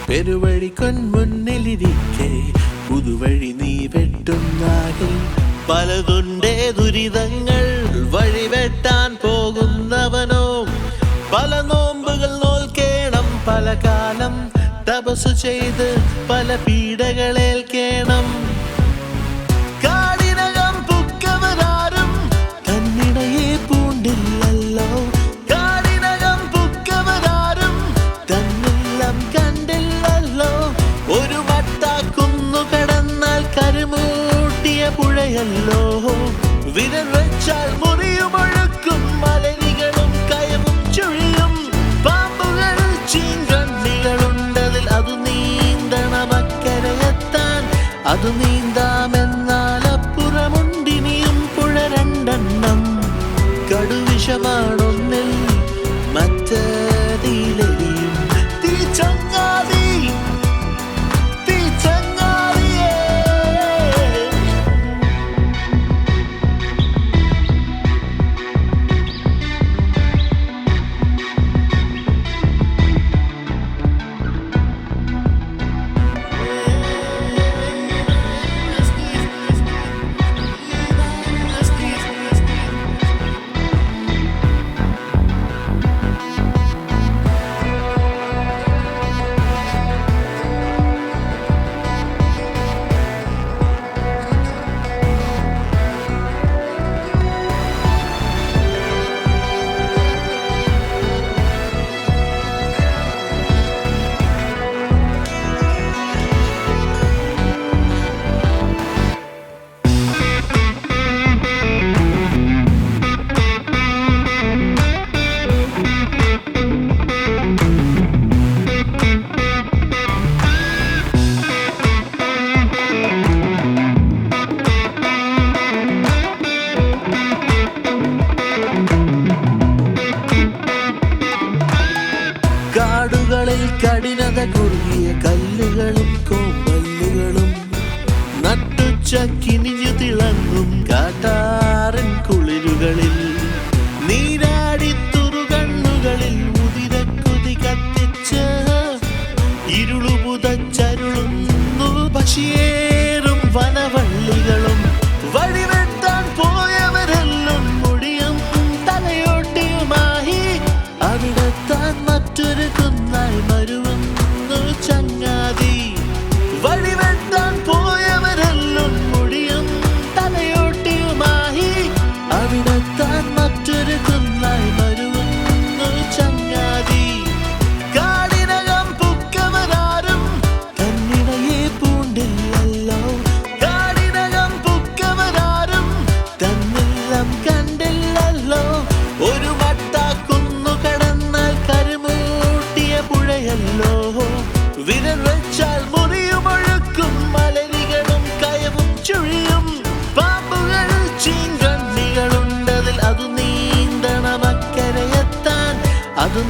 പെരുവഴി കൊൻമുന്നിലിരിക്കെ പുതുവഴി നീ വെട്ടുന്നാകെ പലതുണ്ടേ ദുരിതങ്ങൾ വഴിവെട്ടാൻ പോകുന്നവനോ പല നോമ്പുകൾ നോൽക്കേണം പല കാലം തപസ് ചെയ്ത് പല പീഡകളേൽക്കേണം കാടിനകം പുക്കവരാരും തന്നിടയെ പൂണ്ടില്ലല്ലോ കാടിനകം പുക്കവരാരും തന്നില്ലം കണ്ടില്ലല്ലോ ഒരു വട്ടാക്കുന്നു കടന്നാൽ കരുമൂട്ടിയ പുഴയല്ലോ വിരൽ വെച്ചാൽ മുറിയുമൊഴുക്കും മലരികളും കയവും ചുഴിയും പാമ്പുകൾ ചീങ്കണ്ണികളുണ്ടതിൽ അതു നീന്തണമക്കരയെത്താൻ അതു നീന്താമെന്നാൽ അപ്പുറമുണ്ടിനിയും പുഴ രണ്ടെണ്ണം കടുവിഷമാണൊന്നിൽ മറ്റേതിലെരിയും തീ ചങ്ങാതി തീ ചങ്ങാതിയേ കാടുകളിൽ കഠിനത കുറുകിയ കല്ലുകളും കോമ്പല്ലുകളും നട്ടുച്ച കിനിഞ്ഞു തിളങ്ങും കാട്ടാറിൻ കുളിരുകളിൽ നീരാടി തുറുകണ്ണുകളിൽ ഉതിരക്കുതി കത്തിച്ച് ഇരുളുപുതച്ചരുളുന്നു പശിയേറും വനവള്ളികളും വഴിവെട്ടാൻ പോയവരെല്ലാം മുടിയും തലയോട്ടിയുമായി അവിടെത്താൻ മറ്റൊരു കുന്നായി മരുവുന്നു ചങ്ങാതി വഴിവെട്ടാൻ പോയവരെല്ലാം മുടിയും തലയോട്ടിയുമായി അവിടെത്താൻ മറ്റൊരു കുന്നായി മരുവുന്നു ചങ്ങാതി കാടിനകം പുക്കവരാരും തന്നിടയെ പൂണ്ടില്ലല്ലോ കാടിനകം പുക്കവരാരും തന്നില്ലം കണ്ടില്ലല്ലോ ഒരു വട്ടാക്കുന്നു കടന്നാൽ കരുമൂട്ടിയ പുഴയല്ലോ വിരൽ വെച്ചാൽ മുറിയുമൊഴുക്കും മലരികളും കയവും ചുഴിയും പാമ്പുകൾ ചീങ്കണ്ണികളുണ്ടതിൽ അതു നീന്തണമക്കരയെത്താൻ അതു